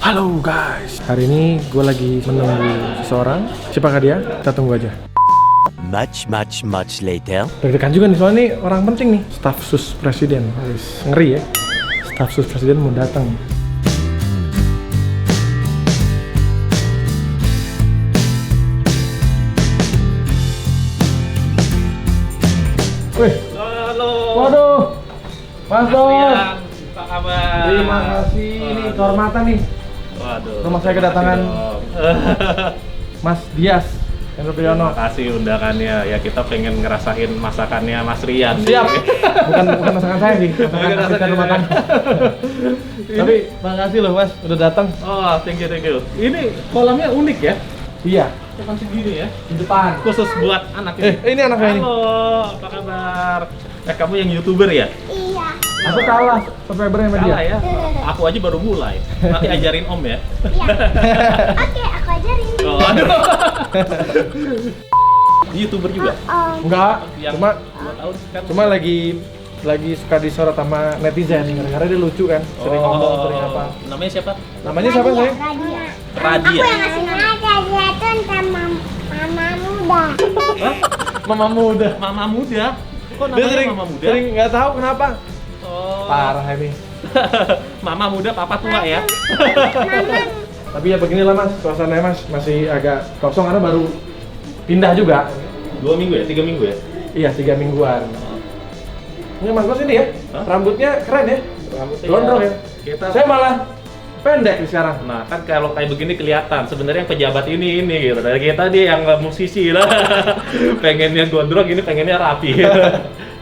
Halo guys, hari ini gue lagi menunggu seseorang. Siapakah dia? Kita tunggu aja. Much later. Deg-degan juga nih, soalnya nih orang penting nih. Staf sus presiden, ngeri ya. Staf sus presiden mau datang. Wih, Halo. waduh, Mas Bos. Apa kabar? Terima kasih, ini kehormatan nih. Waduh. Rumah saya kedatangan Mas Dias Hendro Priyono. Terima kasih undangannya. Ya kita pengen ngerasain masakannya Mas Rian. Siap. Bukan masakan saya sih, masakan asisten rumah tangga. Tapi makasih loh Mas, udah datang. Oh, thank you. Ini kolamnya unik ya. Iya, Cuman segini ya. di depan. Khusus buat anak ini. Ini anak saya ini. Halo, apa kabar? Kamu yang YouTuber ya? Iya. Aku kalah subscribernya sama dia. Salah ya. Aku aja baru mulai. Nanti ajarin Om ya. Iya. Oke, aku ajarin. Oh, aduh. Di YouTuber juga. Enggak, Yang cuma 2 tahun kan. lagi suka disorot sama netizen karena dia lucu kan, sering ngomong, sering apa. Namanya siapa? Namanya siapa sayang? Radia. Radia. Aku yang ngasih nama. Radia itu sama mama muda. Hah? Mama muda. Mama muda. Kok Dia namanya sering Mama muda? sering nggak tahu kenapa. Oh. Parah ini. Mama muda, papa tua ya. Mama. Tapi ya beginilah Mas, suasananya Mas masih agak kosong karena baru pindah juga. 2 minggu ya? 3 minggu ya? Iya, 3 mingguan. Ini Mas Bos ini ya, Hah? rambutnya keren ya. Rambutnya Gondrong ya. Kita Saya malah pendek nih sekarang. Nah, kan kalau kayak begini kelihatan sebenarnya yang pejabat ini gitu. Dari kita dia yang musisi lah. Pengennya gondrong, ini pengennya rapi.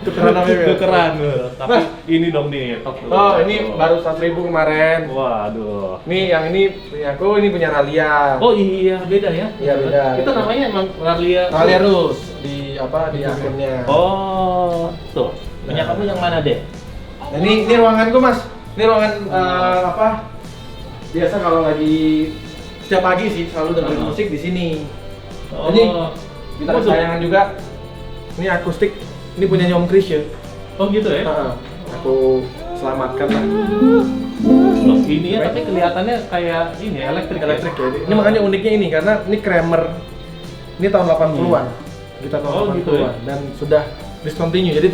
Tukeran namanya ya? Tukeran. Tapi Mas. ini dong nih. Oh, ini baru 100.000 kemarin. Waduh. Nih yang ini punya aku, ini punya Ralia. Oh iya, beda ya? Iya, beda. Itu namanya emang Ralia. Ralia Rus di apa di akunnya. Oh, tuh. Punya kamu yang mana deh? Nah, ini ruanganku Mas. Ini ruangan apa? Biasa kalau lagi setiap pagi sih selalu dengerin musik di sini. Oh. Ini gitar kesayangan juga. Ini akustik. Ini punya Om Chris ya. Oh gitu ya? Aku selamatkan lah. Loh, ini ya, tapi kelihatannya kayak ini elektrik Ya. Ini makanya uniknya ini karena ini Kramer. Ini tahun 80-an. Kita tahun Oh, 80-an gitu ya? dan sudah discontinue jadi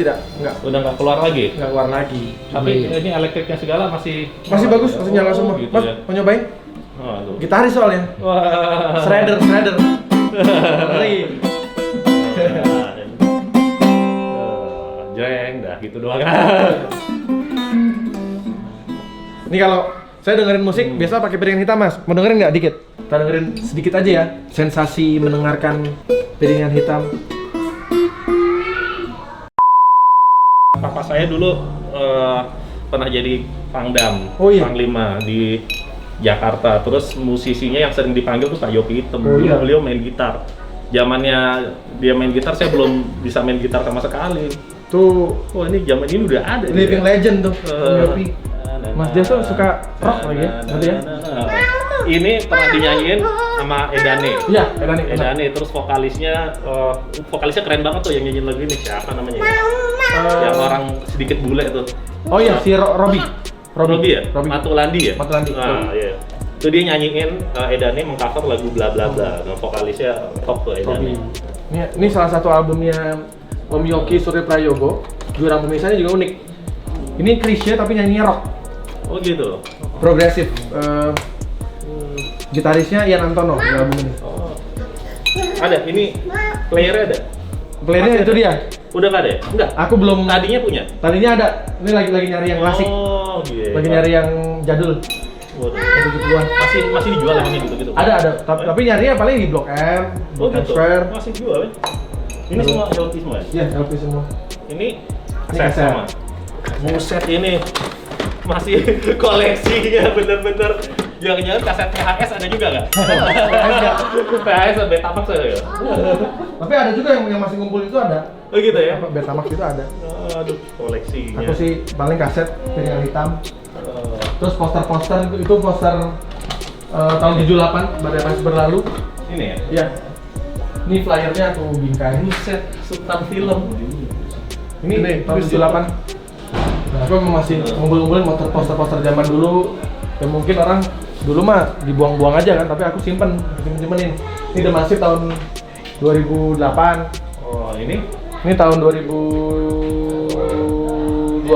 Udah nggak keluar lagi. nggak keluar lagi. Tapi Iya. ini elektriknya segala masih Bagus, masih nyala semua. gitu Mas, ya. mau nyobain? Oh, aduh. Gitaris soalnya. Wah. Shredder. Ngeri. Jeng, dah gitu doang. Ini kalau saya dengerin musik biasa pakai piringan hitam Mas. Mau dengerin nggak dikit? Kita dengerin sedikit aja ya. Sensasi mendengarkan piringan hitam. Papa saya dulu pernah jadi pangdam, Oh, iya? panglima di Jakarta. Terus musisinya yang sering dipanggil tuh Pak Yopi Hitam. Oh, iya? Beliau main gitar. Zamannya dia main gitar, saya belum bisa main gitar sama sekali. Tuh Oh, ini zaman ini udah ada. nih living ya? legend tuh. Om Yopi. Nah, Mas Dia tuh suka rock lagi ya, ngerti ya? Ini pernah dinyanyiin sama Edane. Iya, Edani. Edane, terus vokalisnya keren banget tuh yang nyanyiin lagu ini. Siapa namanya? Yang orang sedikit bule tuh. Oh iya, si Robi. Robi ya? Robi. Matulandi ya? Matulandi. Nah, iya. Itu dia nyanyiin Edane mengcover lagu bla bla bla. Nah, vokalisnya top tuh Robi. Edane. Ini salah satu albumnya Om Yoki Surya Prayogo. Jurang pemisahnya juga unik. Ini Chrisye tapi nyanyinya rock. Oh gitu. Progresif. Gitarisnya Ian Antono di album ini. Oh. Ada, ini playernya ada? Playernya itu dia. Udah nggak ada ya? Enggak. Aku belum. Tadinya punya? Tadinya ada. Ini lagi nyari yang klasik. Oh, gitu. Lagi nyari yang jadul. Waduh. Yang 70-an. Masih dijual yang ini gitu-gitu? Ada. Tapi nyarinya paling di Blok M, Oh Blok M gitu? Square. Masih jual ya? Ini Aduh. semua LP semua ya? Iya, LP semua. Ini Ini kaset kaset. sama? Buset ini masih koleksinya bener-bener. Jangan-jangan kaset VHS ada juga nggak? VHS ada Betamax ada ya? Tapi ada juga yang masih ngumpul itu ada. Oh gitu ya? Betamax itu ada. Aduh, koleksinya. Aku sih paling kaset piringan hitam. Oh. Terus poster-poster itu poster tahun 78 pada masih berlalu. Ini ya? Iya. Ini flyernya aku bingkai. Buset, Sultan Film. Ini tahun 78. Nah, aku emang masih ngumpul-ngumpulin poster-poster zaman dulu. Dan mungkin orang dulu mah dibuang-buang aja kan, tapi aku simpenin. Ini udah masih tahun 2008. Oh, ini? Ini tahun 2012.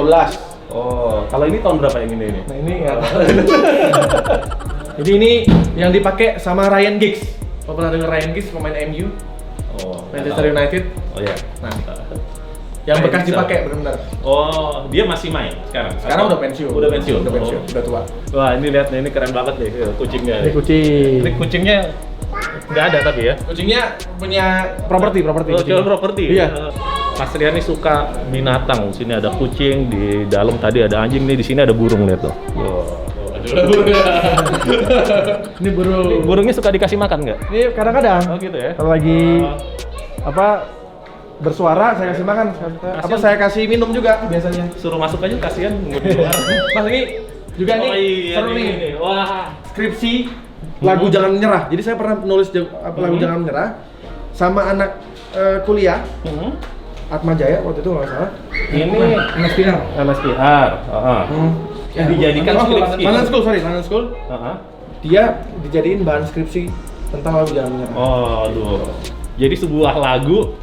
Oh, kalau ini tahun berapa yang ini? Nah ini nggak tahu. Jadi ini yang dipakai sama Ryan Giggs. Lo pernah denger Ryan Giggs pemain MU, Oh, Manchester United? Oh ya. Nah, yang bekas dipakai benar-benar. Oh, dia masih main sekarang? Sekarang udah pensiun. Udah pensiun. Udah pensiun, Oh. udah tua. Wah, ini lihat nih, ini keren banget nih kucingnya. Ini kucing. Ini kucingnya nggak ada tapi ya? Kucingnya punya properti. Oh, kucingnya. jual properti. Iya. Mas Rian ini suka binatang. Di sini ada kucing, di dalam tadi ada anjing, nih di sini ada burung lihat tuh. Ini burung. Burungnya suka dikasih makan nggak? Ini kadang-kadang. Oh gitu ya. Kalau lagi bersuara saya kasih makan. Saya kasih minum juga biasanya. Suruh masuk aja kasihan. Mas ini juga nih seru nih. Wah. Skripsi lagu Jangan Menyerah. Jadi saya pernah nulis lagu Jangan Menyerah sama anak kuliah Atma Jaya waktu itu nggak salah. Ini MSPR. MSPR. Yang dijadikan skripsi. London School. Dia dijadiin bahan skripsi tentang lagu Jangan Menyerah. Oh, aduh. Jadi sebuah lagu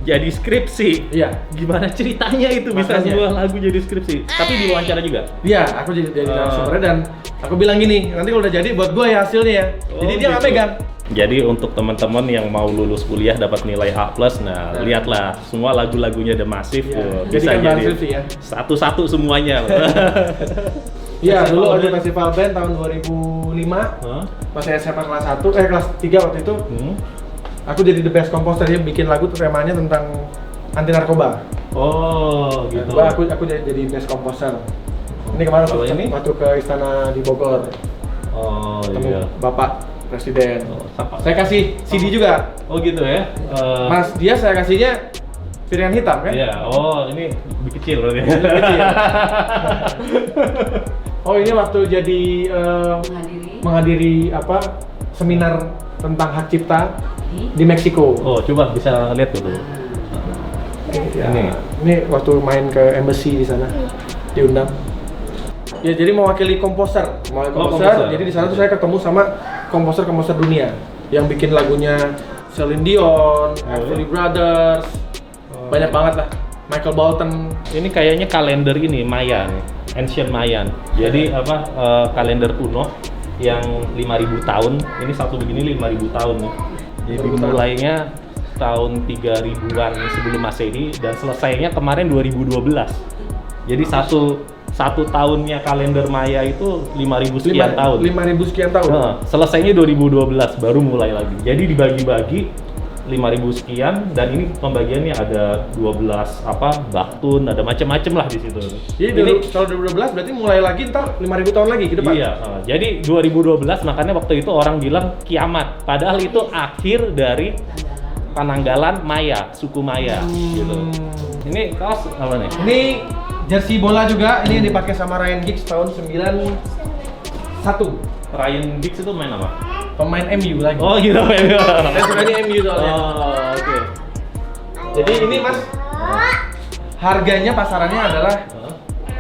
jadi skripsi. Iya. Gimana ceritanya itu bisa Makanya. sebuah lagu jadi skripsi? Tapi diwawancara juga. Iya, aku jadi narasumbernya dan aku bilang gini, nanti kalau udah jadi buat gue ya hasilnya ya. Jadi dia nggak gitu. pegang. Jadi untuk teman-teman yang mau lulus kuliah dapat nilai A+, nah lihatlah semua lagu-lagunya The Massive Iya, bisa jadikan bahan jadi skripsi ya. satu-satu semuanya. Iya, dulu Festival ada band. festival band tahun 2005. Hah? Pas saya SMA kelas 1, kelas 3 waktu itu. Aku jadi the best composer, dia bikin lagu tuh temanya tentang anti narkoba. Oh, gitu. Nah, aku jadi best composer. Ini kemarin Kalau ini? waktu ke istana di Bogor, Oh, ketemu iya. Bapak Presiden. Oh, sama. Saya kasih CD juga. Oh, gitu ya. Mas dia saya kasihnya piringan hitam kan? Iya. Oh, ini lebih kecil berarti. Lebih kecil. Oh ini waktu jadi menghadiri seminar tentang hak cipta di Meksiko. Oh, coba bisa lihat dulu. Ya, ini waktu main ke embassy di sana diundang. Ya jadi mewakili komposer. komposer. Jadi di sana tuh saya ketemu sama komposer dunia yang bikin lagunya Celine Dion, Everly Brothers, banyak banget lah. Michael Bolton. Ini kayaknya kalender ini Maya nih, Ancient Mayan. Jadi kalender kuno yang 5.000 tahun. Ini satu begini 5.000 tahun nih. Jadi 5.000 tahun. mulainya tahun 3000-an sebelum Masehi dan selesainya kemarin 2012. Jadi satu tahunnya kalender Maya itu 5.000 sekian tahun. 5.000 sekian tahun. Nah, selesainya 2012 baru mulai lagi. Jadi dibagi-bagi 5.000 sekian dan ini pembagiannya ada 12 baktun, ada macam-macam lah di situ. Jadi kalau 2012 berarti mulai lagi ntar 5.000 tahun lagi ke depan. Iya, jadi 2012 makanya waktu itu orang bilang kiamat. Padahal itu akhir dari penanggalan Maya, suku Maya gitu. Ini kaos apa nih? Ini jersey bola juga, ini yang dipakai sama Ryan Giggs tahun 91. Ryan Giggs itu main apa? Pemain MU lagi. Oh gitu ya. Saya sukanya MU soalnya. Oh, oke. Jadi ini Mas, harganya pasarannya adalah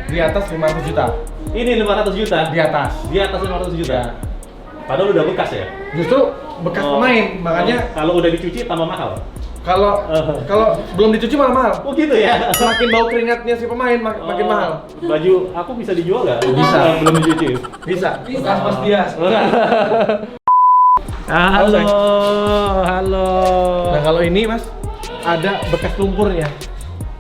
di atas 500 juta. Ini 500 juta. Di atas. Di atas 500 juta. Ya. Padahal udah bekas ya. Justru bekas pemain, makanya kalau udah dicuci tambah mahal. kalau belum dicuci malah mahal. Oh gitu ya. Semakin bau keringatnya si pemain makin mahal. Baju aku bisa dijual nggak? Bisa. Belum dicuci. Bisa. Bekas Mas Dias. Halo. Halo. Nah kalau ini Mas ada bekas lumpurnya.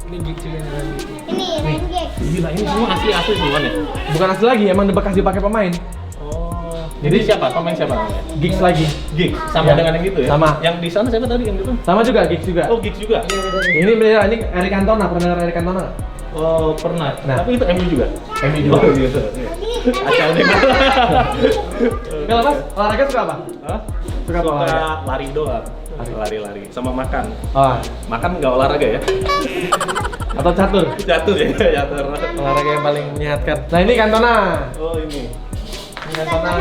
Ini Giggs juga nih. Ini Rangge. Gila, ini semua asli semua nih. Bukan asli lagi, emang bekas dipakai pemain. Oh. Jadi siapa? Pemain siapa? Giggs lagi. Giggs. Sama Ya. dengan yang itu ya? Sama. Yang di sana siapa tadi yang itu? Sama juga Giggs juga. Oh, Giggs juga. Ini beda, ini Eric Cantona, pernah dengar Eric Cantona nggak? Oh, pernah. Nah. Tapi itu MU juga. MU juga. Oh, gitu. Acau nih. Kalau Mas, olahraga suka apa? Hah? Suka apa olahraga? lari doang. Lari-lari sama makan. Oh, Makan nggak olahraga ya? atau catur? Jatuh ya, jatuh. Olahraga yang paling menyehatkan. Nah ini Cantona. Oh, ini. Ini Cantona.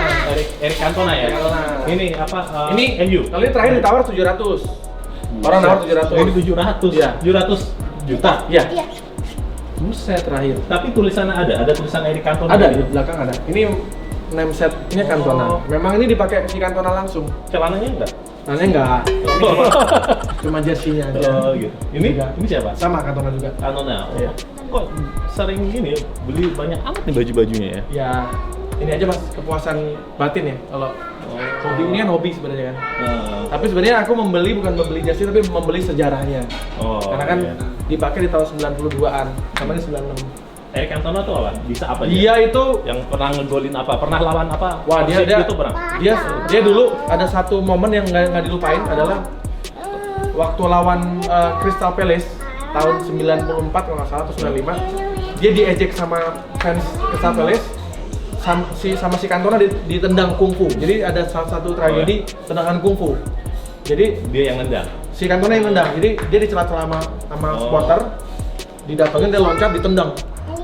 Eric Cantona ya? Eric Cantona. Ini apa? Ini MU. Kali ini terakhir ditawar 700. Orang nawar 700. Ini 700. Iya. 700 juta. Iya. Iya. Buset terakhir. Tapi tulisannya ada tulisan Eric Cantona. Ada gitu. di belakang ada. Ini name setnya Cantona. Memang ini dipakai si Cantona langsung. Celananya enggak? Nah, enggak. Cuma jersey-nya aja. Oh gitu. Ini Enggak. ini siapa? Sama Cantona juga. Cantona. Oh. Iya. Kok sering gini ya, beli banyak amat nih baju-bajunya ya? Ya, ini aja Mas, kepuasan batin ya. Kalau hobi ini kan hobi sebenarnya kan. Tapi sebenarnya aku bukan membeli jersey tapi membeli sejarahnya. Oh. Karena kan iya. dipakai di tahun 92-an, sama ini 96. Eric Cantona tuh apa? Bisa apa Dia itu yang pernah ngegolin apa? Pernah lawan apa? wah dia Persib gitu pernah. dia dulu ada satu momen yang nggak dilupain adalah waktu lawan Crystal Palace tahun 94 kalau nggak salah atau 95. Dia diejek sama fans Crystal Palace sama si Cantona ditendang kungfu. Jadi ada salah satu tragedi tendangan kungfu. Jadi Dia yang nendang. si Cantona yang nendang. Jadi dia dicela-cela sama supporter, didatengin dia loncat ditendang.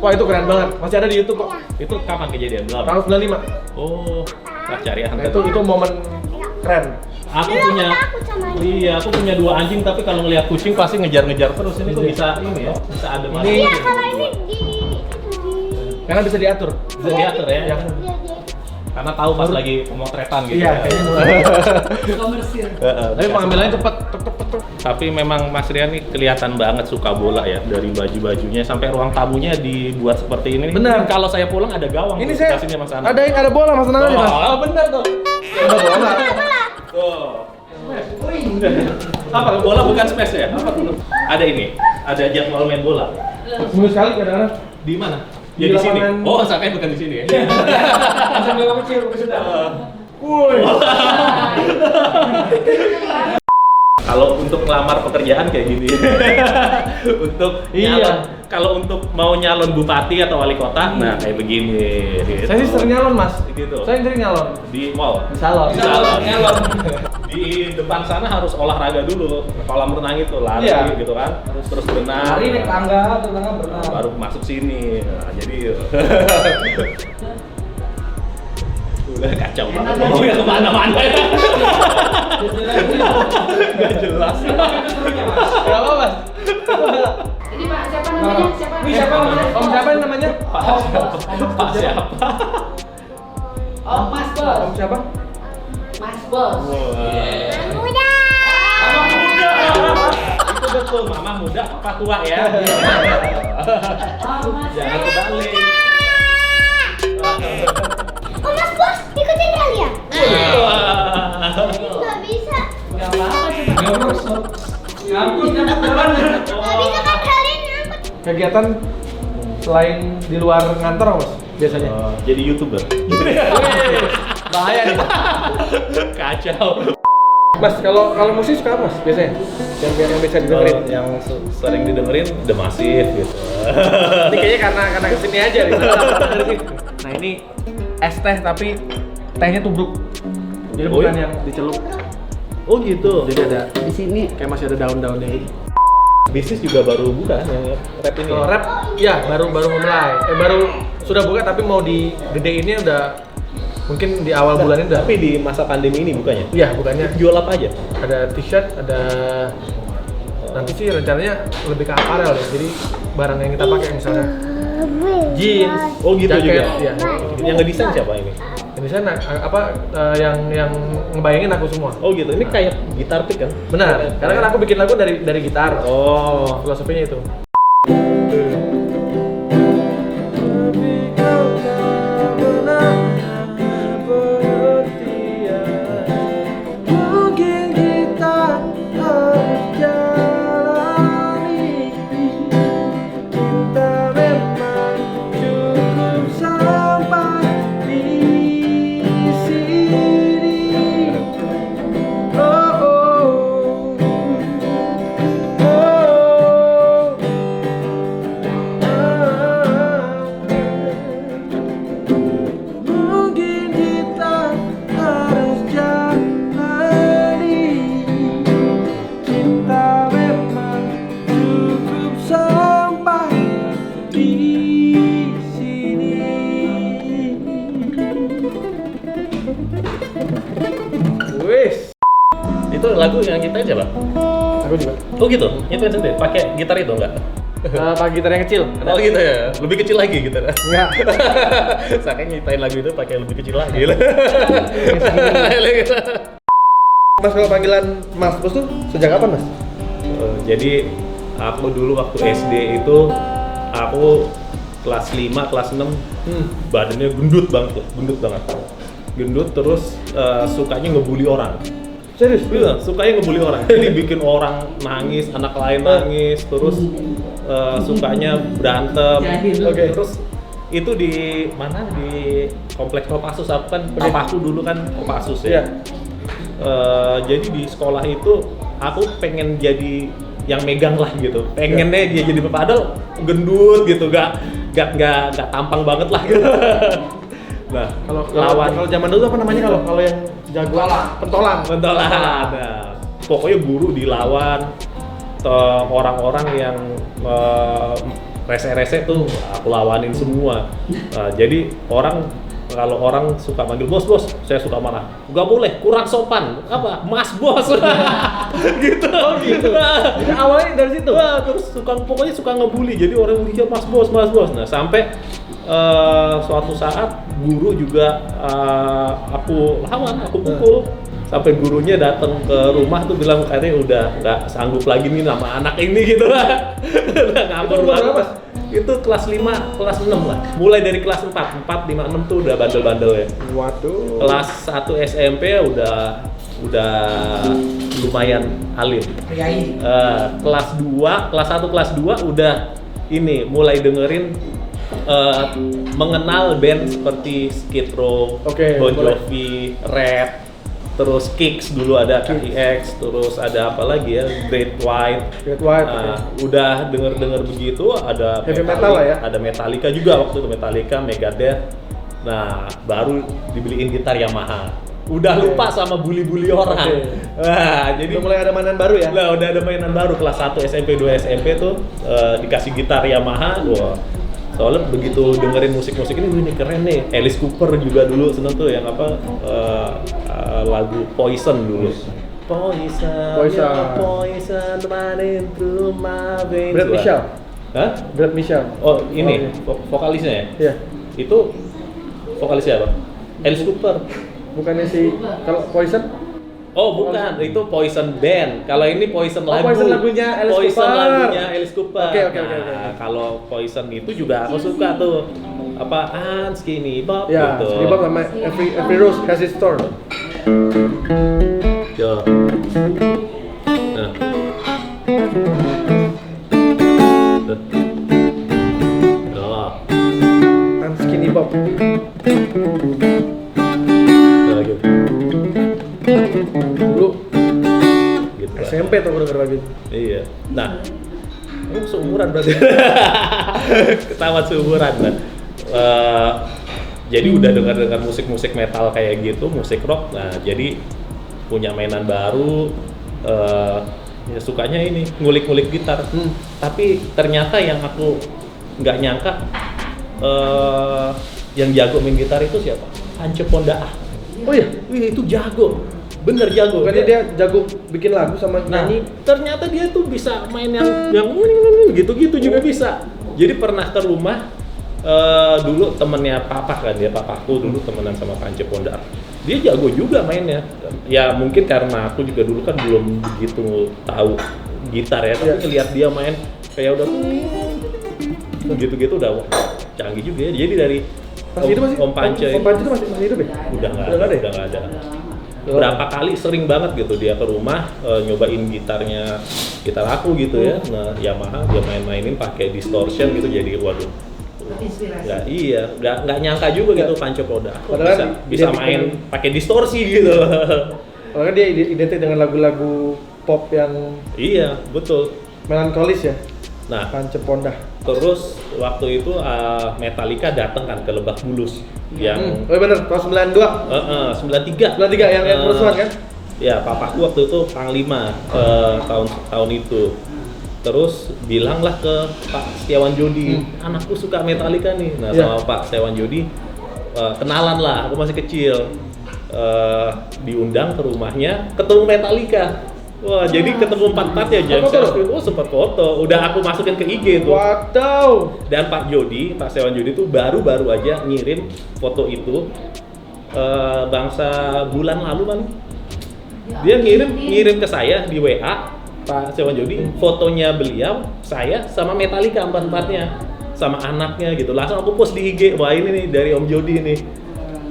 Wah itu keren banget. Masih ada di YouTube kok. Itu kapan kejadian? Berapa? Tahun 95. Oh, nah cari Nah, itu momen keren. Aku Dia punya takut sama dia. iya, aku punya 2 anjing tapi kalau ngelihat kucing pasti ngejar-ngejar terus. Ini kok bisa ini ya? Bisa ada Ini- Iya, kalau ini di Karena bisa diatur. bisa diatur ya. Ya. Karena tahu pas lagi pemotretan gitu. Iya, ya. kayaknya. Komersil. Tapi pengambilannya cepet. Tek. Tapi memang Mas Rian nih kelihatan banget suka bola ya, dari baju-bajunya sampai ruang tamunya dibuat seperti ini. Benar. Kalau saya pulang ada gawang. Ini tuh, saya dikasihnya Mas Ana. ada bola Mas tenang aja Mas. Oh, bener tuh. Ada bola. Tuh. Apa bola bukan smash ya? Apa tuh? Ada ini. Ada jadwal main bola. Seminggu sekali kadang-kadang. Di mana? Di Ya di sini. lapangan. Oh, sampai bukan di sini ya. Sambil kecil sudah. Woi. Kalau untuk ngelamar pekerjaan kayak gini. Untuk Iya. nyalon, kalau untuk mau nyalon bupati atau wali kota, nah kayak begini. Gitu. Saya sih sering nyalon Mas. Gitu. Saya sering nyalon. Di mall. Di salon. Di salon. Nyalon. Di depan sana harus olahraga dulu, kolam renang itu lari Iya. gitu kan, terus berenang. Hari naik tangga berenang. Baru masuk sini. Nah, jadi udah kacau banget. Mau ya kemana-mana ya. Gak jelas. Gak apa Mas. Ini Pak, siapa namanya? Siapa? Ini siapa namanya? Om siapa yang namanya? Pak siapa? Oh, Mas Bos. Om siapa? Mas Bos. muda. Mama muda. Itu betul, mama muda apa tua ya? Oh, Mas. Jangan kebalik. Oh Mas Bos, ikutin kalian. Wah. Gak bisa. Gak apa-apa coba. Nggak masuk. Ngangkut jalan. Gak bisa kan kalian ngangkut. Kegiatan selain di luar ngantor Mas biasanya. Jadi YouTuber. Bahaya nih. Kacau. Mas, kalau musik suka apa Mas biasanya? Yang bisa didengerin. Yang sering didengerin The Massive gitu. Ini kayaknya karena kesini aja nih. Nah ini es teh tapi tehnya tubruk. Jadi Oh, bukan iya? yang dicelup. Oh gitu. Jadi ada Di sini. kayak masih ada daun-daunnya gitu. Bisnis juga baru buka yang rap ini. Kalau rap, ya baru memulai. Baru sudah buka tapi mau digedeinnya udah mungkin di awal bulan ini udah. Tapi di masa pandemi ini bukannya? Iya, bukannya Jual apa aja? ada t-shirt, ada nanti sih rencananya lebih ke aparel ya. Jadi barang yang kita pakai misalnya jeans, Oh gitu jaket, juga. ya. Yang ngedesain siapa ini? Ini sana yang ngebayangin aku semua. Oh gitu. Ini kayak gitar pick kan? Benar, karena kan aku bikin lagu dari gitar. Oh. Filosofinya itu. Mungkin kita harus jalani. Kita memang cukup sampai di sini. Oh, oh. Mungkin kita harus jalani. Kita memang cukup sampai di sini. Wis, Itu lagu yang kita aja, Bang? aku juga. Oh gitu. Itu sendiri. Pakai gitar itu enggak? Pakai gitar yang kecil. Oh gitu ya, lebih kecil lagi gitu ya? Enggak. Saya kan nyiptain lagu itu pakai lebih kecil lagi. Mas kalau panggilan Mas Bos tuh sejak kapan Mas? Jadi aku dulu waktu SD itu aku kelas 5, kelas 6 badannya gendut banget. Gendut terus sukanya ngebully orang. Serius? Iya, sukanya ngebully orang. Jadi bikin orang nangis, anak lain nangis, terus sukanya berantem. Oke. Terus itu di mana, di kompleks Kopassus. Aku kan papaku dulu kan Kopassus ya. Jadi di sekolah itu aku pengen jadi yang megang lah gitu. Pengennya dia jadi padahal gendut gitu, gak tampang banget lah gitu. Nah, Kalau zaman dulu apa namanya kalau yang jago pentolan. Nah, pokoknya guru dilawan orang-orang yang rese-rese tuh aku lawanin semua. Jadi kalau orang suka manggil bos, saya suka marah. Gak boleh, kurang sopan. Apa? Mas bos. Gitu. Oh gitu. Jadi awalnya dari situ. Terus pokoknya suka ngebully. Jadi orang bilang mas bos. Nah, sampai suatu saat guru juga aku lawan, aku pukul. Sampai gurunya datang ke rumah tuh bilang katanya udah nggak sanggup lagi nih sama anak ini gitu lah. Udah ngambek banget. Itu kelas 5, kelas 6 lah. Mulai dari kelas 4, 5, 6 tuh udah bandel-bandel ya. Waduh. Kelas 1 SMP udah lumayan alim. Kelas 2, kelas 1, kelas 2 udah ini mulai dengerin mengenal band seperti Skid Row, Bon Jovi, Red, terus Kicks dulu ada KIX, terus ada apa lagi ya, Great White. Udah denger begitu, ada heavy metal lah ya. Ada Metallica juga waktu itu, Metallica, Megadeth. Nah, baru dibeliin gitar Yamaha. Udah lupa sama bully-bully orang. Nah, jadi udah mulai ada mainan baru ya? Lah, udah ada mainan baru kelas 1 SMP, 2 SMP tuh dikasih gitar Yamaha. Wah. Soalnya begitu dengerin musik-musik ini keren nih. Alice Cooper juga dulu seneng tuh yang apa lagu Poison dulu. Poison running through my veins. Brad Michel. Hah? Brad Michel. Oh, ini vokalisnya ya? Iya. Itu vokalisnya apa? Alice Cooper. Bukannya si kalau Poison? Oh bukan, itu Poison Band. Kalau ini Poison lagu. Poison lagunya Alice Poison Cooper. lagunya Alice Cooper. Oke. Nah, kalau Poison itu juga aku suka tuh. Apaan Skinny Bob Ya, gitu. Skinny Bob sama Every Rose Has Its Thorn. Yo. Nah. Oh. I'm Skinny Bob. Nah, gitu. Dulu Gitu lah. SMP tuh aku denger lagu itu. Iya. Nah, kamu seumuran berarti. Ketahuan seumuran kan. Jadi udah dengar musik-musik metal kayak gitu, musik rock. Nah, jadi punya mainan baru. Ya sukanya ini ngulik-ngulik gitar. Tapi ternyata yang aku nggak nyangka yang jago main gitar itu siapa? Ance Pondaah. Oh iya, Wih, itu jago. Bener jago. bukannya dia jago bikin lagu sama Nah, nyanyi. ternyata dia tuh bisa main yang gitu-gitu juga bisa. Jadi pernah ke rumah dulu temennya papa kan, dia papaku dulu temenan sama Ance Pondaah. Dia jago juga mainnya. Ya mungkin karena aku juga dulu kan belum begitu tahu gitar ya, tapi ngeliat dia main kayak udah gitu-gitu udah wah, canggih juga ya. Jadi dari Om Pance itu masih hidup ya? udah nggak ada. Berapa kali sering banget gitu dia ke rumah nyobain gitar aku gitu ya. Nah, Yamaha dia main-mainin pakai distortion gitu, jadi waduh. Ya iya, nggak nyangka juga gitu Ance Pondaah Padahal bisa main pakai distorsi gitu. Padahal dia identik dengan lagu-lagu pop yang Iya, betul. melankolis ya. Nah, Ance Pondaah. terus waktu itu Metallica datang kan ke Lebak Bulus yang Oh bener, tahun 92. 93. 93 yang kerusuhan kan? Ya, papaku waktu itu panglima tahun itu. Terus bilanglah ke Pak Setiawan Jodi, anakku suka Metallica nih. Nah, sama Pak Setiawan Jodi kenalan lah, aku masih kecil. Diundang ke rumahnya, ketemu Metallica. Wah, jadi ketemu 44 ya James Foto? Hetfield. Oh, sempat foto. Udah aku masukin ke IG tuh. Waduh. Dan Pak Sewan Jody tuh baru-baru aja ngirim foto itu bangsa bulan lalu kan. Dia ngirim ke saya di WA Pak Sewan Jody fotonya beliau, saya sama Metallica 44-nya sama anaknya gitu. Langsung aku post di IG. Wah, ini nih dari Om Jody nih.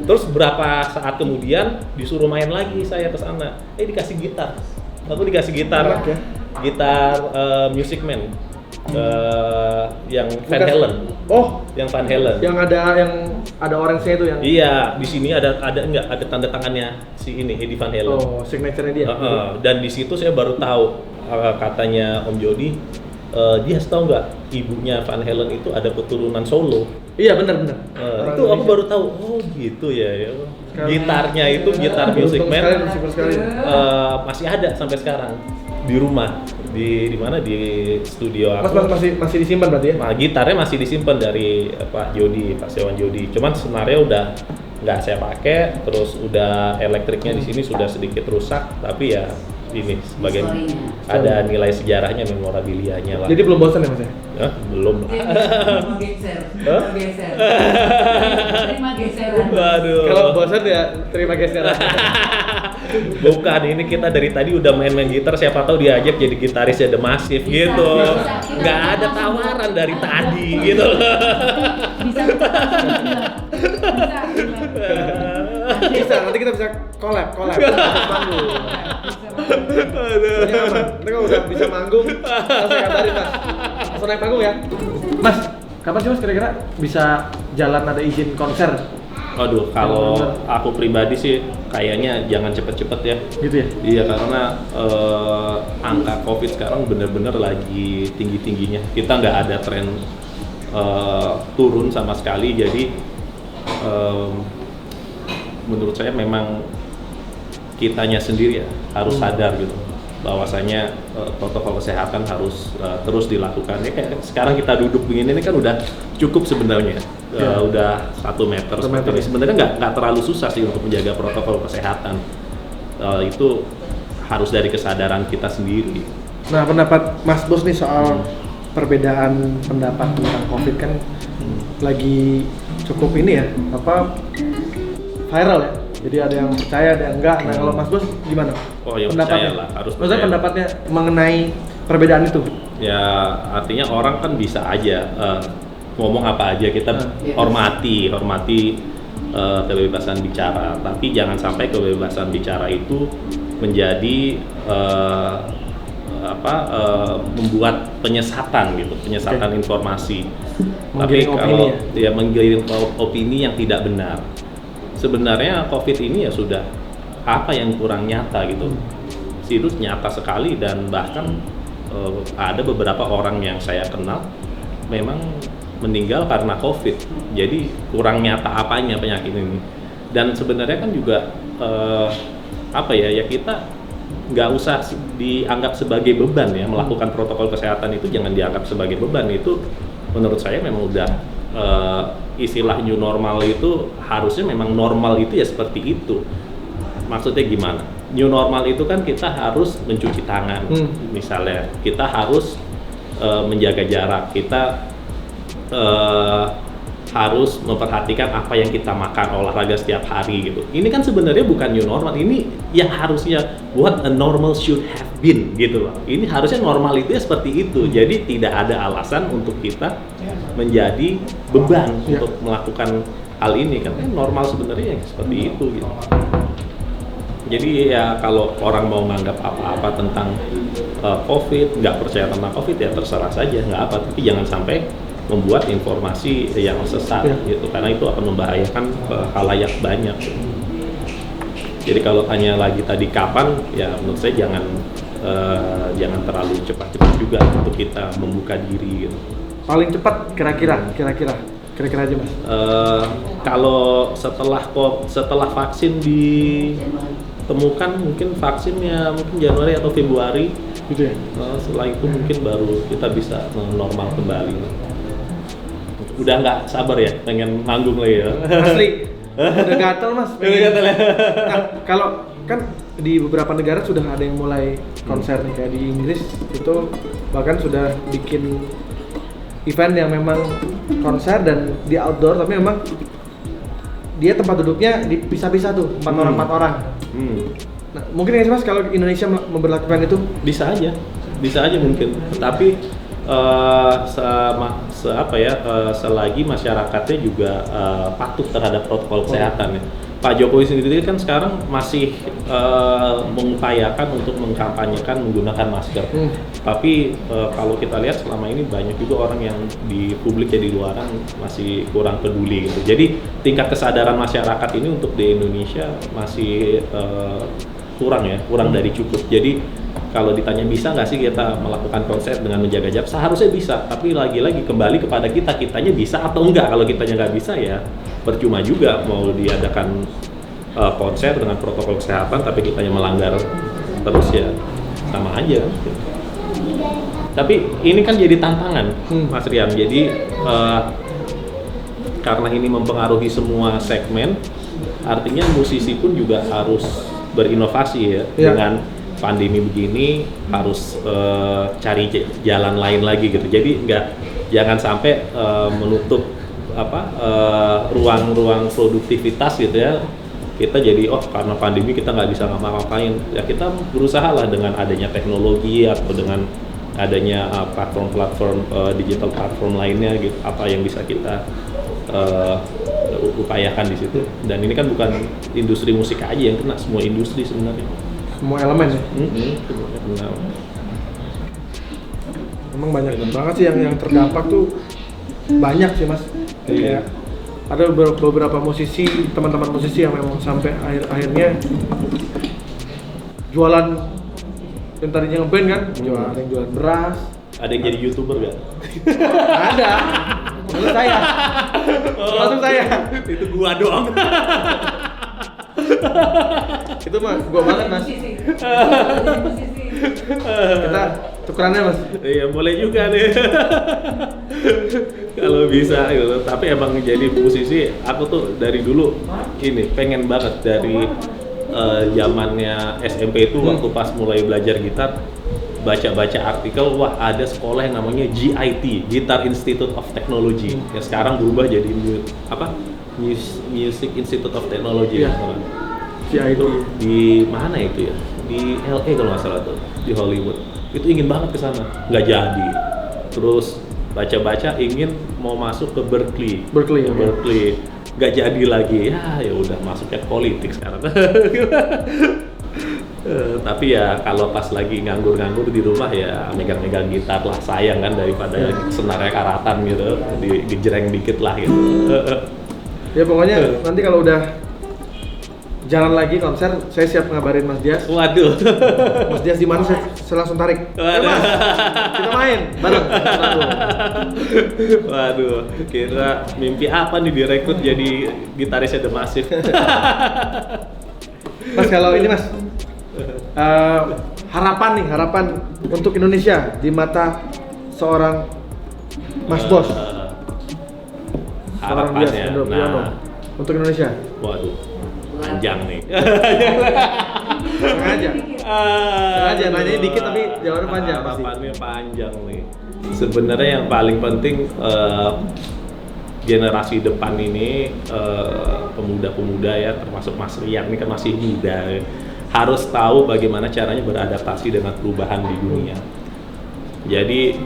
Terus berapa saat kemudian disuruh main lagi saya ke sana. Dikasih gitar. Aku dikasih gitar. Oke. Gitar Music Man. Yang Van Bukan- Halen. Oh, Yang Van Halen. yang ada orange-nya itu yang. Iya, di sini ada tanda tangannya si ini Eddie Van Halen. Oh, signature-nya dia. Dan di situ saya baru tahu katanya Om Jody, dia tahu nggak ibunya Van Halen itu ada keturunan Solo. Iya, benar. Itu aku baru tahu. Oh gitu ya. Gitarnya itu gitar Music Man Bersyukur sekali. masih ada sampai sekarang di rumah. Di mana di studio Mas aku. masih disimpan berarti ya? Nah, gitarnya masih disimpan dari Pak Sewan Jody. Cuman sebenarnya udah nggak saya pakai, terus udah elektriknya di sini sudah sedikit rusak, tapi ya ini sebagai ada nilai sejarahnya, memorabilianya lah. Jadi belum bosan ya Mas ya? Hah? Belum. Terima geser. Hah? Geser. Terima geseran. Waduh. Kalau bosan ya terima geseran. Bukan, ini kita dari tadi udah main-main gitar, siapa tahu diajak jadi gitarisnya The Massive gitu. bisa. Nggak ada tawaran dari tadi gitu. Bisa. Bisa, nanti kita bisa collab. Manggung. Ini aman. Nanti kalau udah bisa manggung, langsung kabarin Mas. Langsung naik panggung ya. Mas, kapan sih Mas kira-kira bisa jalan ada izin konser? Aduh, kalau aku pribadi sih kayaknya jangan cepet-cepet ya. Gitu ya? Iya, karena angka COVID sekarang bener-bener lagi tinggi-tingginya. Kita nggak ada tren turun sama sekali, jadi menurut saya memang kitanya sendiri ya harus sadar gitu bahwasanya protokol kesehatan harus terus dilakukan. Ya kayak sekarang kita duduk begini ini kan udah cukup sebenarnya. Udah 1 meter seperti ini. Sebenarnya nggak terlalu susah sih untuk menjaga protokol kesehatan. Itu harus dari kesadaran kita sendiri. Nah, pendapat Mas Bos nih soal perbedaan pendapat tentang COVID kan lagi cukup ini ya, viral ya. Jadi ada yang percaya, ada yang enggak. Nah, kalau Mas Bos gimana? Oh ya, Pendapatnya? percayalah, harus Maksudnya percaya. pendapatnya mengenai perbedaan itu? Ya artinya orang kan bisa aja ngomong apa aja, kita hormati kebebasan bicara, tapi jangan sampai kebebasan bicara itu menjadi membuat penyesatan gitu, penyesatan informasi. Tapi Menggiring kalau opini dia menggiring opini yang tidak benar, sebenarnya COVID ini ya sudah apa yang kurang nyata gitu. Virus nyata sekali, dan bahkan ada beberapa orang yang saya kenal memang meninggal karena COVID. Jadi kurang nyata apanya penyakit ini. Dan sebenarnya kan juga ya kita nggak usah dianggap sebagai beban ya, melakukan protokol kesehatan itu jangan dianggap sebagai beban. Itu menurut saya memang udah istilah new normal itu harusnya memang normal itu ya seperti itu. Maksudnya gimana? New normal itu kan kita harus mencuci tangan, misalnya kita harus menjaga jarak, kita harus memperhatikan apa yang kita makan, olahraga setiap hari gitu. Ini kan sebenarnya bukan new normal, ini yang harusnya what a normal should have been gitu loh. Ini harusnya normal itu ya seperti itu. Jadi tidak ada alasan untuk kita menjadi beban untuk melakukan hal ini kan. Normal sebenarnya seperti itu gitu. Jadi ya kalau orang mau menganggap apa-apa tentang COVID, nggak percaya tentang COVID ya terserah saja, nggak apa. Tapi jangan sampai membuat informasi yang sesat gitu, karena itu akan membahayakan khalayak banyak. Jadi kalau tanya lagi tadi kapan, ya menurut saya jangan terlalu cepat-cepat juga untuk kita membuka diri gitu. Paling cepat kira-kira aja Mas. Kalau setelah vaksin ditemukan, mungkin vaksinnya mungkin Januari atau Februari Gitu ya. setelah itu mungkin baru kita bisa normal kembali. Udah nggak sabar ya pengen manggung lagi ya. Asli. Udah gatel Mas. Udah gatel ya. Nah, kalau kan di beberapa negara sudah ada yang mulai konser nih, kayak di Inggris itu bahkan sudah bikin event yang memang konser dan di outdoor, tapi memang dia tempat duduknya dipisah-pisah tuh, 4 orang 4 orang. Nah, mungkin nggak sih Mas kalau Indonesia memberlakukan itu? Bisa aja mungkin. Tapi selagi masyarakatnya juga patuh terhadap protokol kesehatan ya. Pak Jokowi sendiri kan sekarang masih mengupayakan untuk mengkampanyekan menggunakan masker. Tapi kalau kita lihat selama ini banyak juga orang yang di publik ya di luaran masih kurang peduli gitu. Jadi tingkat kesadaran masyarakat ini untuk di Indonesia masih kurang dari cukup. Jadi kalau ditanya bisa nggak sih kita melakukan konser dengan menjaga jarak, seharusnya bisa. Tapi lagi-lagi kembali kepada kitanya bisa atau enggak. Kalau kitanya nggak bisa ya percuma juga mau diadakan konser dengan protokol kesehatan tapi kitanya melanggar terus ya sama aja. Tapi ini kan jadi tantangan, Mas Rian. Jadi karena ini mempengaruhi semua segmen, artinya musisi pun juga harus berinovasi ya. Dengan pandemi begini harus cari jalan lain lagi gitu. Jadi jangan sampai menutup ruang-ruang produktivitas gitu ya. Kita jadi karena pandemi kita nggak bisa ngapa-ngapain. Ya kita berusaha lah dengan adanya teknologi atau dengan adanya platform-platform digital platform lainnya gitu. Apa yang bisa kita upayakan di situ. Dan ini kan bukan industri musik aja yang kena, semua industri sebenarnya. Semua elemen ya? Benar. Emang banyak banget sih yang terdampak tuh, banyak sih Mas. Kayak ada beberapa musisi, teman-teman musisi yang memang sampai akhirnya jualan yang tadinya ngeband kan, ada yang jualan beras. Ada yang jadi YouTuber gak? Ada. Maksud saya. Maksud saya. Itu gua doang. Itu mah gua banget Mas. Kita tukerannya Mas. Iya boleh juga nih. Kalau bisa gitu. Tapi emang jadi musisi, aku tuh dari dulu ini pengen banget dari zamannya SMP itu waktu pas mulai belajar gitar, baca-baca artikel, wah ada sekolah yang namanya GIT, Guitar Institute of Technology, yang sekarang berubah jadi Music Institute of Technology. GIT. Di mana itu ya? Di LA kalau nggak salah tuh, di Hollywood. Itu ingin banget ke sana, nggak jadi. Terus baca-baca ingin mau masuk ke Berkeley, nggak jadi lagi. Ya udah masuknya politik sekarang. Tapi ya kalau pas lagi nganggur-nganggur di rumah ya megang-megang gitar lah, sayang kan daripada senarnya karatan gitu, dijreng dikit lah gitu. Ya pokoknya nanti kalau udah jalan lagi konser, saya siap ngabarin Mas Dias. Waduh. Mas Dias di mana saya langsung tarik. Mas, kita main bareng. Waduh, kira mimpi apa nih direkrut jadi gitarisnya The Massive. Mas kalau ini Mas, harapan untuk Indonesia di mata seorang Mas Bos. Harapannya, untuk Indonesia. Waduh, panjang nih. Sengaja nanya dikit tapi jawabannya panjang. Harapannya panjang nih. Sebenarnya yang paling penting generasi depan ini pemuda-pemuda ya, termasuk Mas Rian ini kan masih muda, harus tahu bagaimana caranya beradaptasi dengan perubahan di dunia. Jadi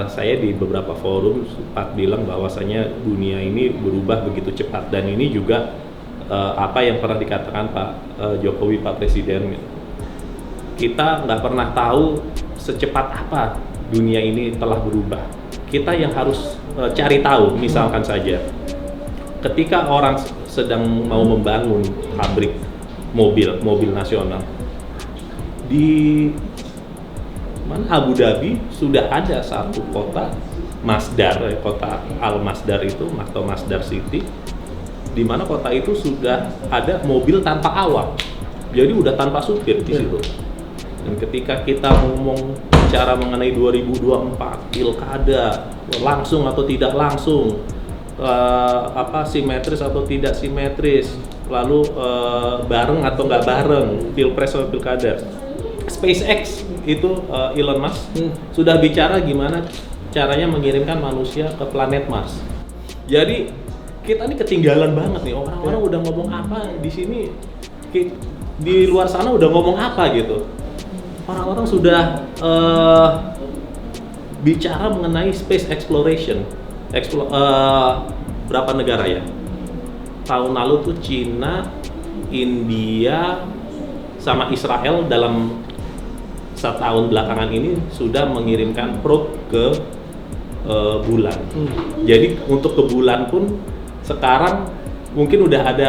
saya di beberapa forum sempat bilang bahwasanya dunia ini berubah begitu cepat, dan ini juga apa yang pernah dikatakan Pak Jokowi, Pak Presiden, kita nggak pernah tahu secepat apa dunia ini telah berubah. Kita yang harus cari tahu, misalkan saja ketika orang sedang mau membangun pabrik mobil nasional di mana Abu Dhabi, sudah ada satu kota Masdar, kota Al Masdar itu atau Masdar City, di mana kota itu sudah ada mobil tanpa awak, jadi udah tanpa supir di situ. Dan ketika kita ngomong bicara mengenai 2024 pilkada langsung atau tidak langsung, simetris atau tidak simetris, lalu bareng atau nggak bareng, pilpres atau pilkada. SpaceX itu Elon Musk sudah bicara gimana caranya mengirimkan manusia ke planet Mars. Jadi kita ini ketinggalan banget nih, orang-orang udah ngomong apa di sini, di luar sana udah ngomong apa gitu. Orang-orang sudah bicara mengenai space exploration. Berapa negara ya? Tahun lalu tuh Cina, India, sama Israel dalam setahun belakangan ini sudah mengirimkan probe ke bulan. Jadi untuk ke bulan pun sekarang mungkin udah ada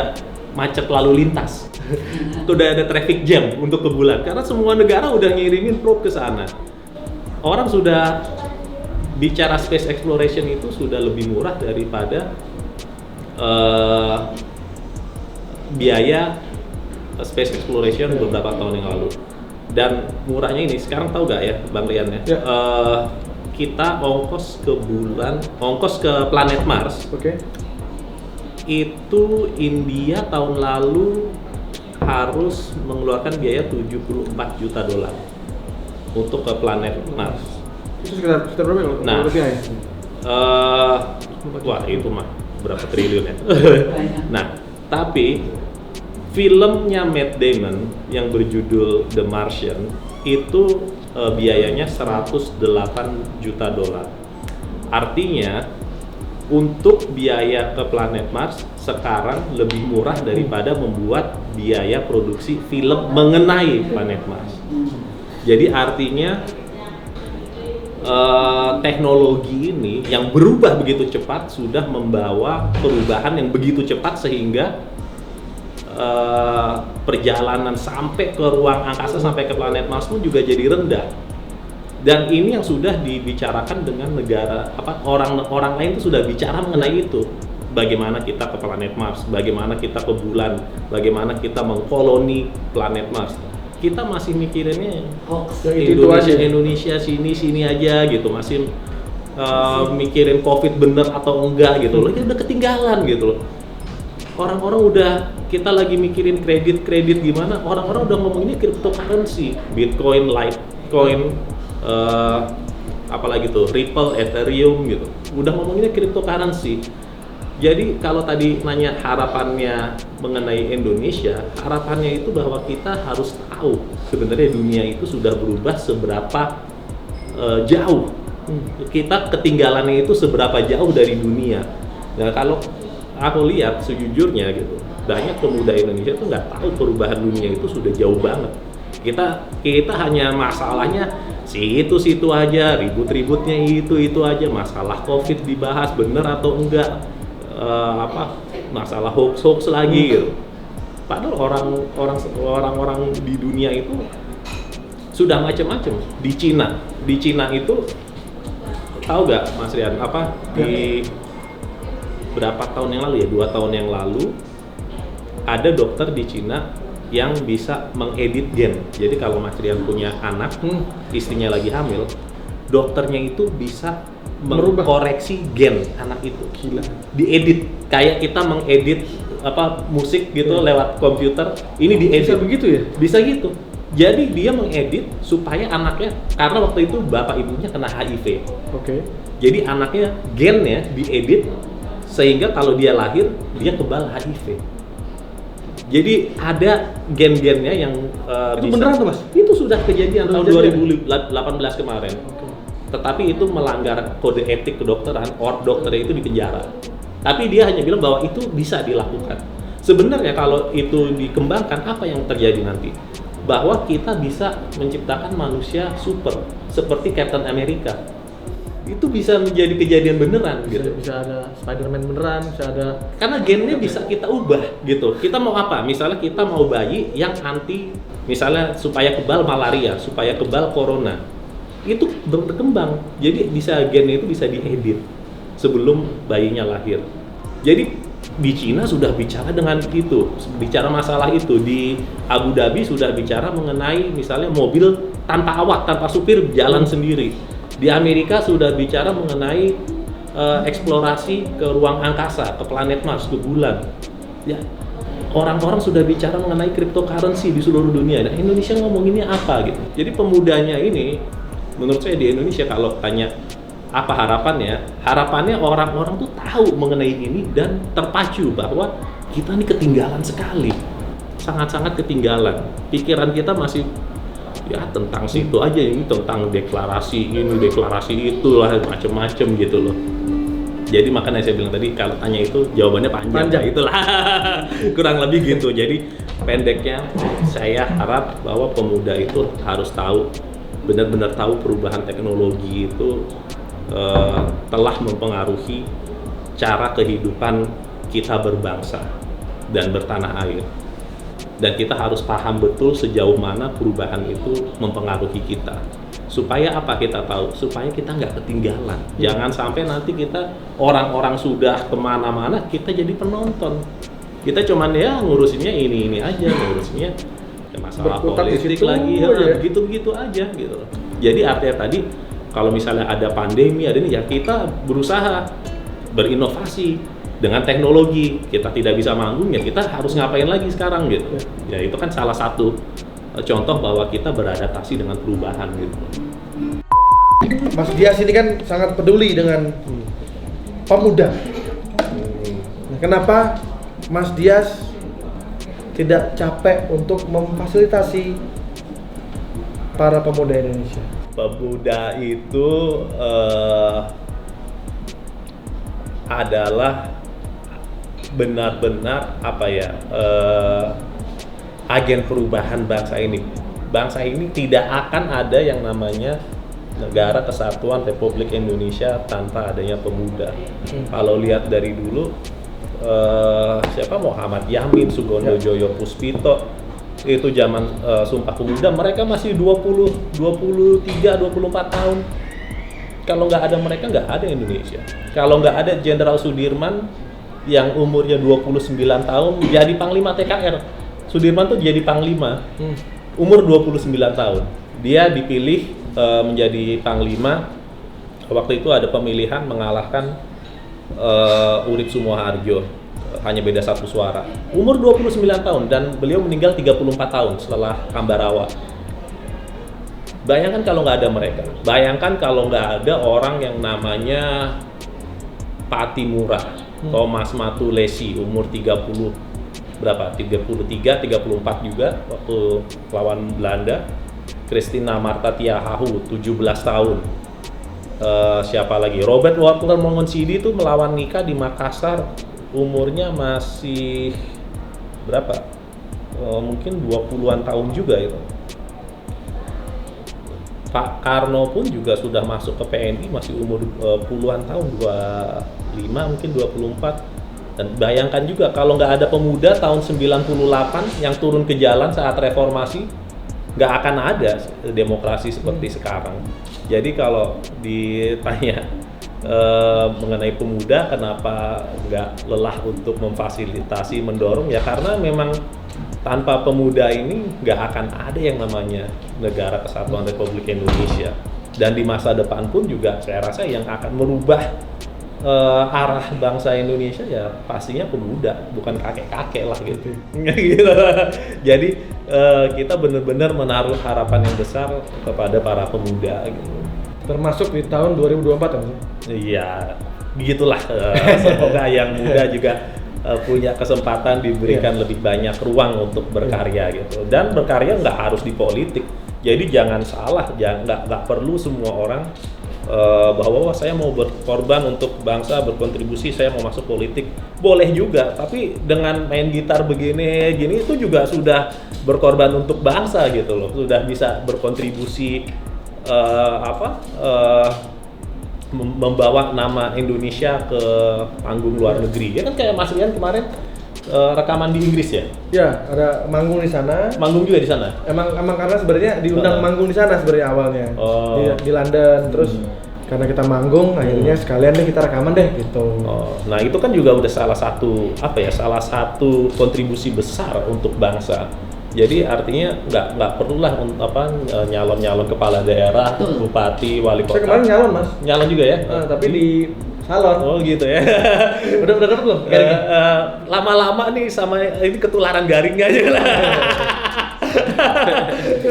macet lalu lintas. Udah ada traffic jam untuk ke bulan karena semua negara udah ngirimin probe ke sana. Orang sudah bicara space exploration itu sudah lebih murah daripada biaya space exploration beberapa tahun yang lalu. Dan murahnya ini sekarang tahu gak ya Bang Rian ya? Kita ongkos ke bulan, ongkos ke planet Mars. Itu India tahun lalu harus mengeluarkan biaya 74 juta dolar untuk ke planet Mars. Itu sekitar berapa Nah, rupiah ya? Wah itu mah berapa triliun ya. Nah, tapi filmnya Matt Damon yang berjudul The Martian itu biayanya 108 juta dolar. Artinya untuk biaya ke planet Mars sekarang lebih murah daripada membuat biaya produksi film mengenai planet Mars. Jadi artinya teknologi ini yang berubah begitu cepat sudah membawa perubahan yang begitu cepat sehingga perjalanan sampai ke ruang angkasa, sampai ke planet Mars pun juga jadi rendah. Dan ini yang sudah dibicarakan dengan negara orang lain itu sudah bicara mengenai itu. Bagaimana kita ke planet Mars, bagaimana kita ke bulan, bagaimana kita mengkoloni planet Mars. Kita masih mikirinnya Indonesia sini aja gitu, masih mikirin COVID bener atau enggak gitu loh. Kita udah ketinggalan gitu loh. Orang-orang udah, kita lagi mikirin kredit gimana, orang-orang udah ngomonginnya cryptocurrency, Bitcoin, Litecoin, apalagi tuh Ripple, Ethereum gitu. Udah ngomonginnya cryptocurrency. Jadi kalau tadi nanya harapannya mengenai Indonesia, harapannya itu bahwa kita harus tahu sebenarnya dunia itu sudah berubah seberapa jauh. Kita ketinggalannya itu seberapa jauh dari dunia. Nah kalau aku lihat sejujurnya gitu, banyak pemuda Indonesia tuh nggak tahu perubahan dunia itu sudah jauh banget. Kita hanya masalahnya situ aja, ribut-ributnya itu aja, masalah COVID dibahas bener atau enggak, masalah hoax lagi gitu. Padahal orang-orang di dunia itu sudah macam-macam. Di Cina itu tahu nggak Mas Rian di berapa tahun yang lalu ya, 2 tahun yang lalu ada dokter di Cina yang bisa mengedit gen. Jadi kalau Mas Rian punya anak, istrinya lagi hamil, dokternya itu bisa mengkoreksi gen anak itu. Gila. Diedit kayak kita mengedit musik gitu lewat komputer. Ini diedit. Bisa begitu ya? Bisa gitu. Jadi dia mengedit supaya anaknya, karena waktu itu bapak ibunya kena HIV. Jadi anaknya gennya diedit sehingga kalau dia lahir dia kebal HIV. Jadi ada gen-gennya yang Itu bisa. beneran tuh Mas? Itu sudah kejadian tahun Kejadian. 2018 kemarin. Tetapi itu melanggar kode etik kedokteran, dokternya itu dipenjara. Tapi dia hanya bilang bahwa itu bisa dilakukan. Sebenarnya kalau itu dikembangkan, apa yang terjadi nanti? Bahwa kita bisa menciptakan manusia super seperti Captain America. Itu bisa menjadi kejadian beneran gitu. Bisa ada Spider-Man beneran, bisa ada, Karena gennya bisa kita ubah gitu. Kita mau apa? Misalnya kita mau bayi yang anti, misalnya supaya kebal malaria, supaya kebal corona. Itu berkembang. Jadi gennya itu bisa diedit sebelum bayinya lahir. Jadi di Cina sudah bicara dengan itu, bicara masalah itu. Di Abu Dhabi sudah bicara mengenai misalnya mobil tanpa awak, tanpa supir jalan sendiri. Di Amerika sudah bicara mengenai eksplorasi ke ruang angkasa, ke planet Mars, ke bulan. Ya, orang-orang sudah bicara mengenai cryptocurrency di seluruh dunia. Nah, Indonesia ngomonginnya apa gitu. Jadi pemudanya ini, menurut saya di Indonesia kalau tanya apa harapannya? Harapannya orang-orang tuh tahu mengenai ini dan terpacu bahwa kita ini ketinggalan sekali. Sangat-sangat ketinggalan. Pikiran kita masih ya tentang situ aja, ini tentang deklarasi ini, deklarasi itu lah, macem-macem gitu loh. Jadi makanya saya bilang tadi kalau tanya itu jawabannya panjang. Itulah kurang lebih gitu. Jadi pendeknya saya harap bahwa pemuda itu harus tahu, benar-benar tahu perubahan teknologi itu telah mempengaruhi cara kehidupan kita berbangsa dan bertanah air. Dan kita harus paham betul sejauh mana perubahan itu mempengaruhi kita. Supaya apa kita tahu? Supaya kita nggak ketinggalan. Jangan sampai nanti kita orang-orang sudah kemana-mana, kita jadi penonton. Kita cuman ya ngurusinnya ini aja, ngurusinnya ya masalah Berkutat di politik situ lagi, aja. begitu-begitu aja gitu. Jadi artinya tadi kalau misalnya ada pandemi, ada ini ya kita berusaha berinovasi. Dengan teknologi kita tidak bisa manggung, ya kita harus ngapain lagi sekarang gitu. Ya itu kan salah satu contoh bahwa kita beradaptasi dengan perubahan gitu. Mas Dias ini kan sangat peduli dengan pemuda. Nah, kenapa Mas Dias tidak capek untuk memfasilitasi para pemuda Indonesia? Pemuda itu adalah benar-benar apa ya agen perubahan bangsa ini. Bangsa ini tidak akan ada yang namanya Negara Kesatuan Republik Indonesia tanpa adanya pemuda. Kalau lihat dari dulu siapa Muhammad Yamin, Sugondo Joyo Puspito itu zaman Sumpah Pemuda, mereka masih 20, 23, 24 tahun. Kalau nggak ada mereka nggak ada Indonesia. Kalau nggak ada Jenderal Sudirman yang umurnya 29 tahun jadi Panglima TKR. Sudirman tuh jadi Panglima, umur 29 tahun. Dia dipilih menjadi Panglima. Waktu itu ada pemilihan mengalahkan Urip Sumoharjo, hanya beda 1 suara. Umur 29 tahun dan beliau meninggal 34 tahun setelah Kambarawa. Bayangkan kalau nggak ada mereka. Bayangkan kalau nggak ada orang yang namanya Patimura, Thomas Matulesi, umur 33, 34 juga waktu lawan Belanda. Christina Marta Tiahahu, 17 tahun. Siapa lagi? Robert Walker Mongonsidi itu melawan Nika di Makassar, umurnya masih berapa? Mungkin 20-an tahun juga itu. Pak Karno pun juga sudah masuk ke PNI masih umur puluhan tahun, 25 mungkin 24. Dan bayangkan juga kalau nggak ada pemuda tahun 98 yang turun ke jalan saat reformasi, nggak akan ada demokrasi seperti sekarang. Jadi kalau ditanya mengenai pemuda kenapa nggak lelah untuk memfasilitasi, mendorong, ya karena memang tanpa pemuda ini nggak akan ada yang namanya Negara Kesatuan Republik Indonesia. Dan di masa depan pun juga saya rasa yang akan merubah arah bangsa Indonesia ya pastinya pemuda, bukan kakek-kakek lah gitu. Gitu. Jadi kita benar-benar menaruh harapan yang besar kepada para pemuda gitu. Termasuk di tahun 2024 kan? Iya, begitulah. Semoga yang muda juga punya kesempatan diberikan lebih banyak ruang untuk berkarya gitu. Dan berkarya nggak harus di politik. Jadi jangan salah, nggak perlu semua orang bahwa saya mau berkorban untuk bangsa, berkontribusi, saya mau masuk politik. Boleh juga, tapi dengan main gitar begini gini itu juga sudah berkorban untuk bangsa gitu loh. Sudah bisa berkontribusi membawa nama Indonesia ke panggung luar negeri. Ya kan kayak Mas Rian kemarin rekaman di Inggris ya? Ya, ada manggung di sana. Manggung juga di sana. Emang karena sebenarnya diundang manggung di sana sebenarnya awalnya. Di London, terus karena kita manggung akhirnya sekalian deh kita rekaman deh gitu. Nah, itu kan juga udah salah satu kontribusi besar untuk bangsa. Jadi artinya nggak perlulah nyalon kepala daerah, bupati, wali kota. Saya kemarin nyalon Mas. Nyalon juga ya? Tapi di Salon. Oh gitu ya. Udah dapet belum? Garingnya? Lama-lama nih sama ini ketularan garingnya aja lah.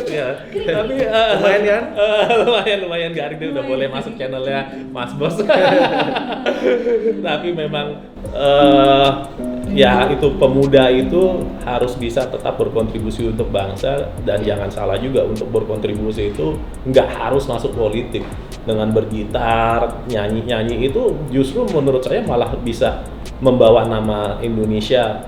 Ya, tapi Lumayan kan? lumayan garing, dia udah boleh masuk channelnya Mas Bos. Tapi memang ya itu pemuda itu harus bisa tetap berkontribusi untuk bangsa, dan jangan salah juga untuk berkontribusi itu nggak harus masuk politik. Dengan bergitar, nyanyi itu justru menurut saya malah bisa membawa nama Indonesia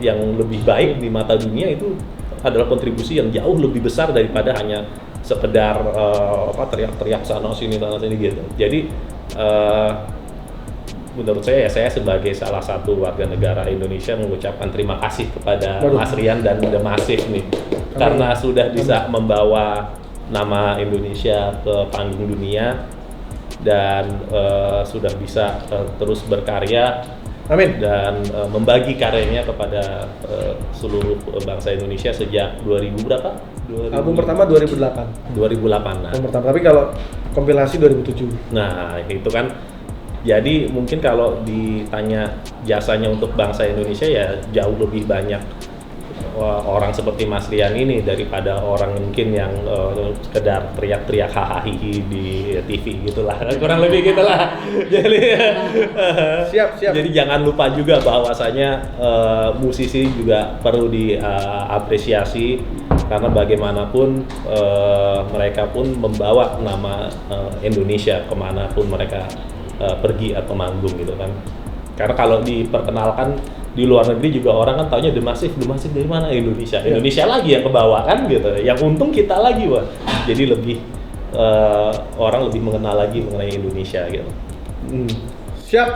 yang lebih baik di mata dunia. Itu adalah kontribusi yang jauh lebih besar daripada hanya sekedar teriak-teriak sana sini gitu. Jadi menurut saya sebagai salah satu warga negara Indonesia mengucapkan terima kasih kepada Mas Rian dan The Massive nih, karena sudah bisa membawa nama Indonesia ke panggung dunia dan sudah bisa terus berkarya. Amin. Dan membagi karyanya kepada seluruh bangsa Indonesia sejak 2000 berapa? Album pertama 2008. 2008. Nah. Album pertama, tapi kalau kompilasi 2007. Nah, itu kan. Jadi mungkin kalau ditanya jasanya untuk bangsa Indonesia ya jauh lebih banyak orang seperti Mas Rian ini daripada orang mungkin yang sekedar teriak-teriak hahaha di TV gitulah, kurang lebih gitulah. Jadi Siap. jadi jangan lupa juga bahwasanya musisi juga perlu diapresiasi, karena bagaimanapun mereka pun membawa nama Indonesia kemanapun mereka pergi atau manggung gitu kan. Karena kalau diperkenalkan di luar negeri juga orang kan taunya The Massive dari mana? Indonesia lagi yang kebawa kan gitu. Yang untung kita lagi, wah. Jadi lebih orang lebih mengenal lagi mengenai Indonesia gitu. Siap.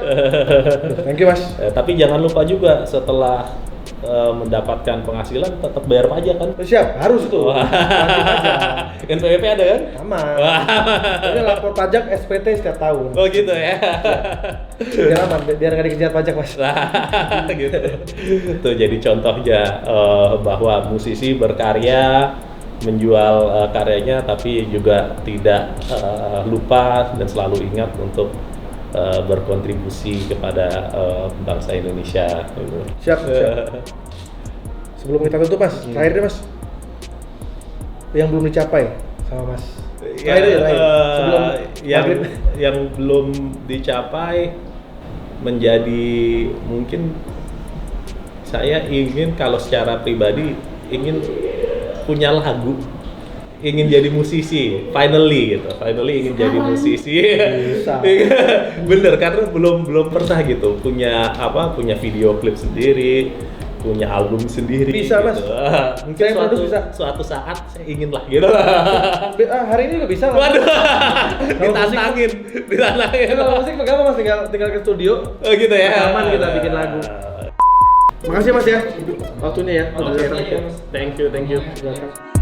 Thank you, Mas. Tapi jangan lupa juga setelah mendapatkan penghasilan tetap bayar pajak kan? Siap, harus tuh. NPWP ada kan? Aman. Ini lapor pajak SPT setiap tahun. Oh gitu ya. Biar aman, biar nggak dikejar pajak, Mas. Gitu. Tuh jadi contohnya bahwa musisi berkarya, menjual karyanya, tapi juga tidak lupa dan selalu ingat untuk berkontribusi kepada bangsa Indonesia. Siap. Sebelum kita tutup, Mas, terakhir deh, Mas. Yang belum dicapai sama Mas. Terakhir. Sebelum maghrib. Yang belum dicapai menjadi, mungkin saya ingin, kalau secara pribadi ingin punya lagu, ingin jadi musisi, finally ingin jadi musisi. Bisa. Bener, karena belum pernah gitu punya video klip sendiri, punya album sendiri. Bisa, Mas. Gitu. Mungkin Saya produs bisa. suatu saat saya ingin lah gitu. Hari ini juga bisa. Waduh, Kalau ditantangin. Kalau musik gampang, Mas, tinggal ke studio. Oh gitu ya. Rekaman kita bikin lagu. Makasih, Mas ya. Waktunya ya. Oke, thank you. Silakan.